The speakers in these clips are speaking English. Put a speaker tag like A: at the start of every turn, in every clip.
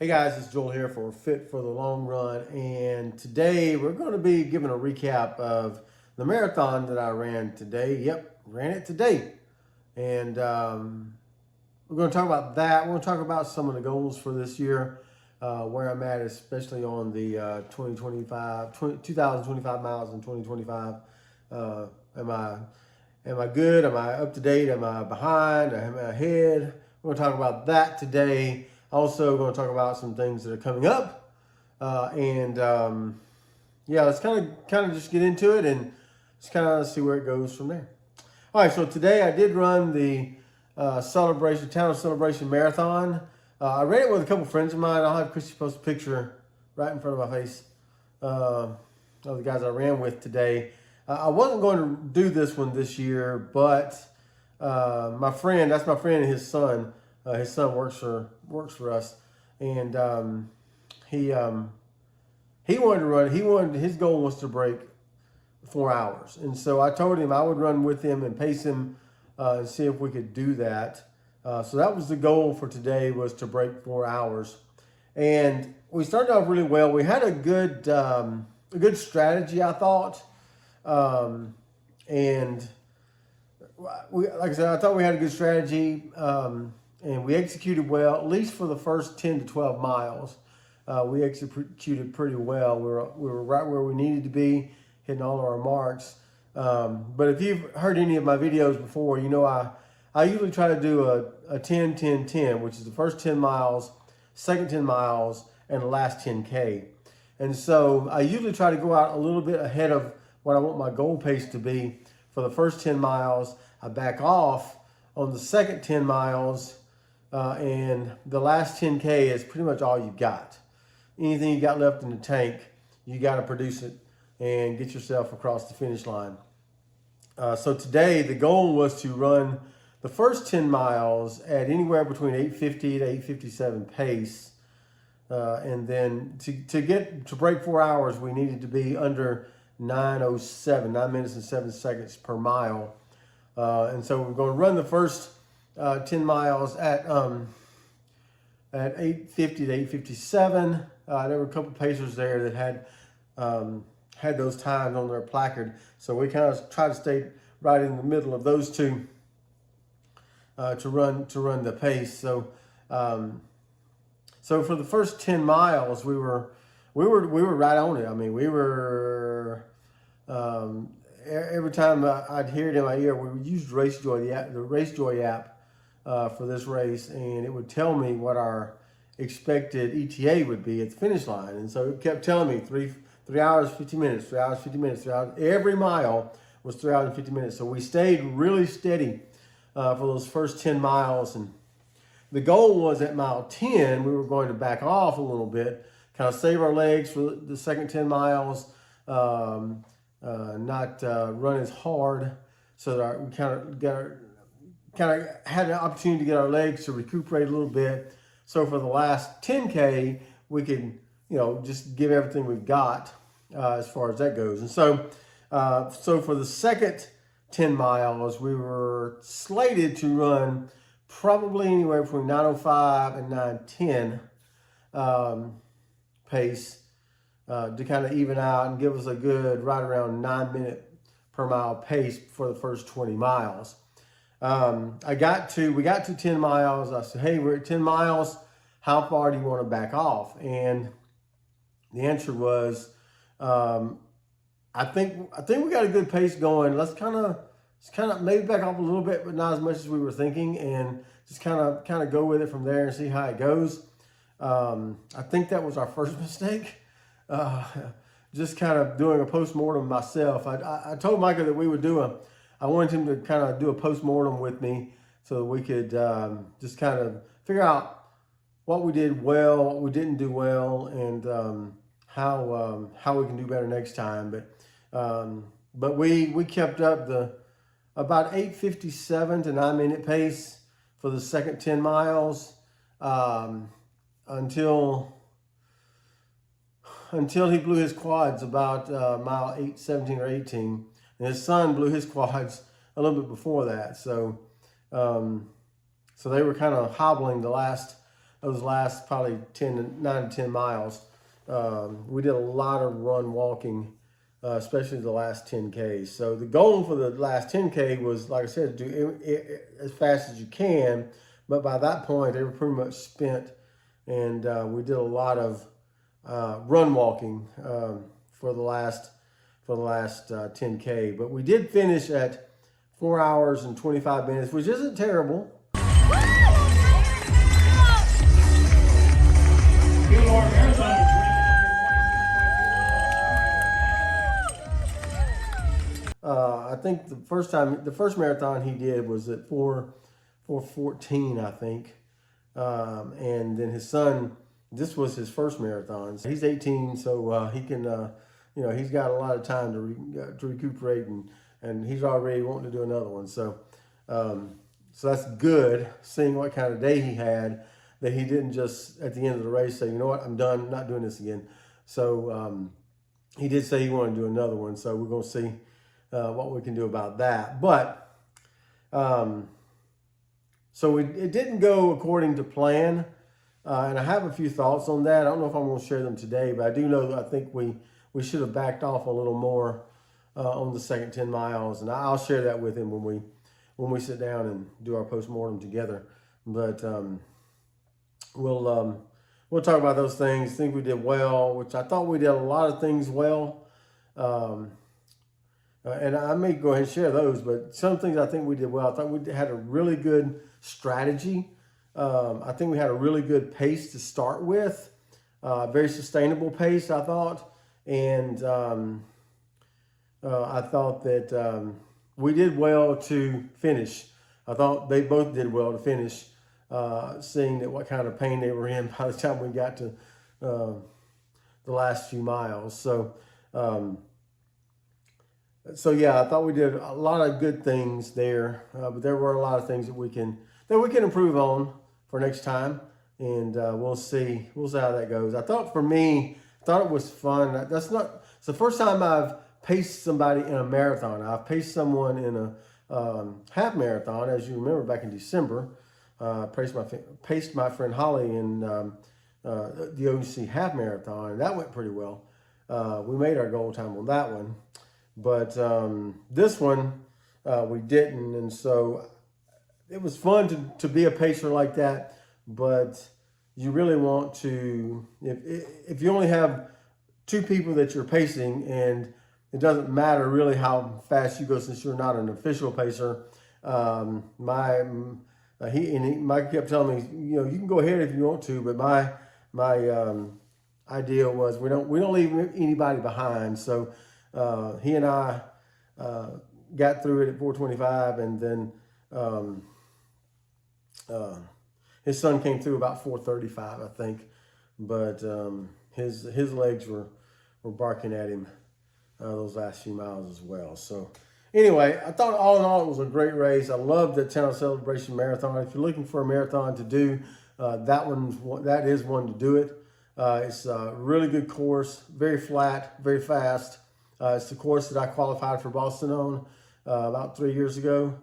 A: Hey guys, it's Joel here for Fit for the Long Run, and today we're going to be giving a recap of the marathon that I ran today. Yep, ran it today, and we're going to talk about that. We're going to talk about some of the goals for this year, where I'm at, especially on the 2025 miles in 2025. Am I good? Am I up to date? Am I behind? Am I ahead? We're going to talk about that today. Also, going to talk about some things that are coming up, and yeah, let's kind of just get into it and just kind of see where it goes from there. All right, so today I did run the town of celebration marathon. I ran it with a couple friends of mine. I'll have Christy post a picture right in front of my face of the guys I ran with today. I wasn't going to do this one this year, but my friend, that's my friend and his son. His son works for us, and he wanted to run. His goal was to break 4 hours, and so I told him I would run with him and pace him and see if we could do that. So that was the goal for today, was to break 4 hours, and we started off really well. We had a good strategy, I thought, and like I said, I thought we had a good strategy. And we executed well, at least for the first 10 to 12 miles. We executed pretty well. We were right where we needed to be, hitting all of our marks. But if you've heard any of my videos before, you know I usually try to do a 10-10-10, which is the first 10 miles, second 10 miles, and the last 10K. And so I usually try to go out a little bit ahead of what I want my goal pace to be for the first 10 miles. I back off on the second 10 miles, and the last 10K is pretty much all you got. Anything you got left in the tank, you got to produce it and get yourself across the finish line. So today, the goal was to run the first 10 miles at anywhere between 8:50 to 8:57 pace. And then to break 4 hours, we needed to be under 9:07, 9 minutes and 7 seconds per mile. And so we're going to run the first 10 miles at 8:50 to 8:57. There were a couple pacers there that had those times on their placard, so we kind of try to stay right in the middle of those two to run the pace. So so for the first 10 miles, we were right on it. I mean, we were. Every time I'd hear it in my ear, we used the RaceJoy app for this race, and it would tell me what our expected ETA would be at the finish line. And so it kept telling me 3 hours, 50 minutes, 3 hours, 50 minutes, 3 hours. Every mile was 3 hours and 50 minutes. So we stayed really steady for those first 10 miles. And the goal was at mile 10, we were going to back off a little bit, kind of save our legs for the second 10 miles, not run as hard, so that we kind of had an opportunity to get our legs to recuperate a little bit. So for the last 10K, we could, just give everything we've got as far as that goes. And so, so for the second 10 miles, we were slated to run probably anywhere between 9:05 and 9:10 pace to kind of even out and give us a good right around 9 minute per mile pace for the first 20 miles. We got to 10 miles. I said, hey, we're at 10 miles. How far do you want to back off? And the answer was, I think we got a good pace going. Let's kind of maybe back off a little bit, but not as much as we were thinking, and just kind of go with it from there and see how it goes. I think that was our first mistake. Just kind of doing a post-mortem myself. I told Micah that I wanted him to kind of do a post-mortem with me so that we could just kind of figure out what we did well, what we didn't do well, and how we can do better next time. But we kept up the about 8:57 to 9 minute pace for the second 10 miles until he blew his quads about mile 17 or 18. And his son blew his quads a little bit before that. So so they were kind of hobbling the last those last probably 9 to 10 miles. We did a lot of walking, especially the last 10Ks. So the goal for the last 10K was, like I said, to do it as fast as you can. But by that point, they were pretty much spent, and we did a lot of walking for the last 10K. But we did finish at 4 hours and 25 minutes, which isn't terrible. I think the first marathon he did was at 4:14, I think. And then his son, this was his first marathon. He's 18, so he can, he's got a lot of time to recuperate, and he's already wanting to do another one. So that's good, seeing what kind of day he had, that he didn't just at the end of the race say, you know what, I'm done, I'm not doing this again. So he did say he wanted to do another one. So we're going to see what we can do about that. But so it didn't go according to plan. And I have a few thoughts on that. I don't know if I'm going to share them today, but I do know that I think we should have backed off a little more on the second 10 miles. And I'll share that with him when we sit down and do our postmortem together. But we'll talk about those things. I think we did well, which I thought we did a lot of things well. And I may go ahead and share those, but some things I think we did well. I thought we had a really good strategy. I think we had a really good pace to start with, very sustainable pace, I thought. And I thought that we did well to finish. I thought they both did well to finish, seeing that what kind of pain they were in by the time we got to the last few miles. So yeah, I thought we did a lot of good things there, but there were a lot of things that we can improve on for next time, and we'll see how that goes. I thought it was fun. It's the first time I've paced somebody in a marathon. I've paced someone in a half marathon, as you remember back in December. Paced my friend Holly in the OC half marathon, and that went pretty well. We made our goal time on that one. But this one, we didn't. And so it was fun to be a pacer like that. But you really want to, if you only have two people that you're pacing, and it doesn't matter really how fast you go since you're not an official pacer. Mike kept telling me, you can go ahead if you want to, but my idea was we don't leave anybody behind. So he and I got through it at 4:25, and then his son came through about 4:35, I think. But his legs were barking at him those last few miles as well. So anyway, I thought all in all it was a great race. I love the Town Celebration Marathon. If you're looking for a marathon to do, that is one to do it. It's a really good course, very flat, very fast. It's the course that I qualified for Boston on about 3 years ago,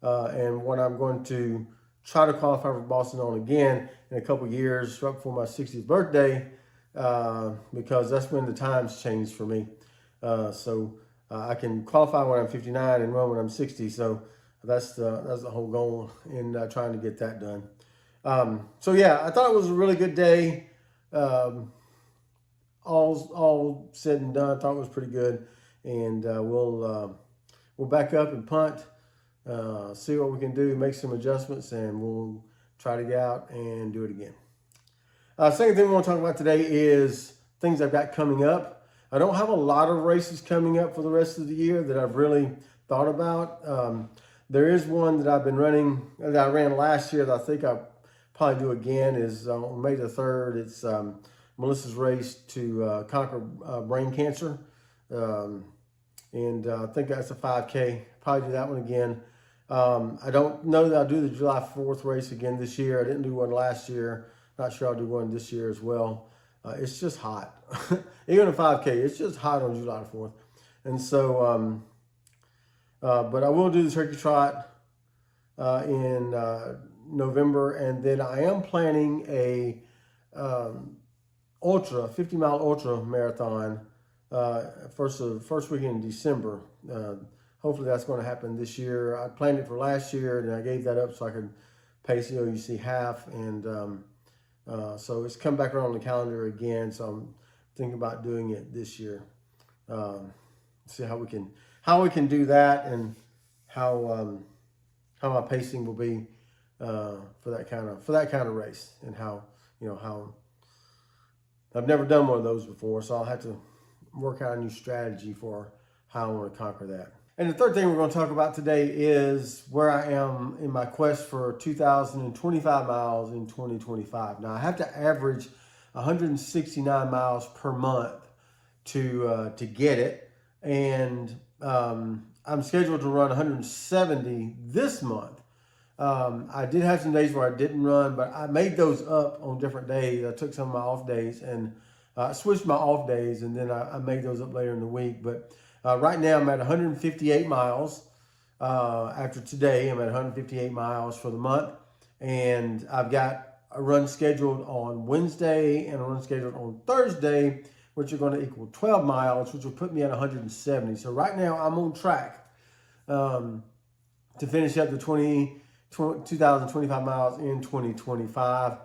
A: and what I'm going to try to qualify for Boston on again in a couple of years, right before my 60th birthday, because that's when the times change for me. So I can qualify when I'm 59 and run when I'm 60. So that's the whole goal in trying to get that done. So yeah, I thought it was a really good day. All said and done, I thought it was pretty good, and we'll back up and punt, see what we can do, make some adjustments, and we'll try to get out and do it again. Second thing we want to talk about today is things I've got coming up. I don't have a lot of races coming up for the rest of the year that I've really thought about. There is one that I've been running, that I ran last year, that I think I'll probably do again, is on May the 3rd. It's Melissa's race to conquer brain cancer. And I think that's a 5K. Probably do that one again. I don't know that I'll do the July 4th race again this year. I didn't do one last year. Not sure I'll do one this year as well. It's just hot. Even a 5K, it's just hot on July 4th. And so, but I will do the turkey trot in November, and then I am planning a 50-mile ultra marathon first weekend in December. Hopefully that's going to happen this year. I planned it for last year, and I gave that up so I could pace COUC half, and so it's come back around on the calendar again. So I'm thinking about doing it this year. See how we can do that, and how my pacing will be for that kind of race, and how I've never done one of those before, so I'll have to work out a new strategy for how I want to conquer that. And the third thing we're going to talk about today is where I am in my quest for 2,025 miles in 2025. Now, I have to average 169 miles per month to get it, and I'm scheduled to run 170 this month. I did have some days where I didn't run, but I made those up on different days. I took some of my off days and switched my off days, and then I made those up later in the week. But right now I'm at 158 miles. After today, I'm at 158 miles for the month, and I've got a run scheduled on Wednesday and a run scheduled on Thursday, which are going to equal 12 miles, which will put me at 170. So right now I'm on track to finish up the 2,025 miles in 2025.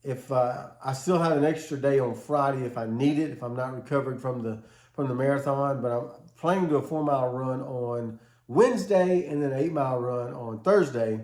A: If I still have an extra day on Friday if I need it, if I'm not recovered from the marathon, but I'm planning to do a 4-mile run on Wednesday and then an 8-mile run on Thursday.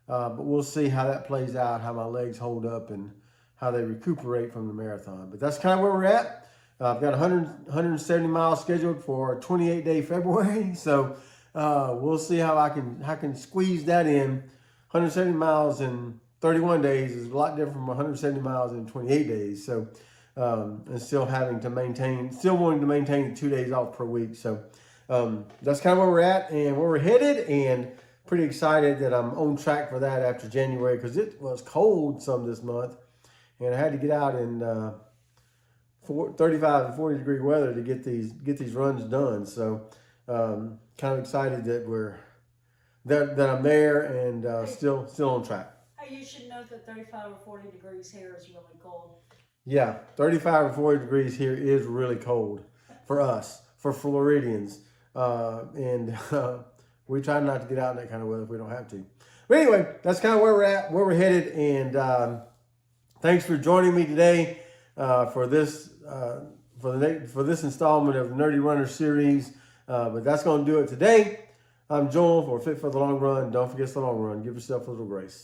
A: But we'll see how that plays out, how my legs hold up, and how they recuperate from the marathon. But that's kind of where we're at. I've got 170 miles scheduled for 28-day February. So we'll see how I can squeeze that in. 170 miles in 31 days is a lot different from 170 miles in 28 days. So and still wanting to maintain the 2 days off per week. So that's kind of where we're at and where we're headed, and pretty excited that I'm on track for that after January, because it was cold some this month, and I had to get out in 35 and 40 degree weather to get these runs done. So kind of excited that I'm there and still on track.
B: You should know that 35 or 40 degrees here is really cold.
A: Yeah, 35 or 40 degrees here is really cold for us, for Floridians, and we try not to get out in that kind of weather if we don't have to. But anyway, that's kind of where we're at, where we're headed. And thanks for joining me today for this installment of the Nerdy Runner series. But that's going to do it today. I'm Joel for Fit for the Long Run. Don't forget the long run. Give yourself a little grace.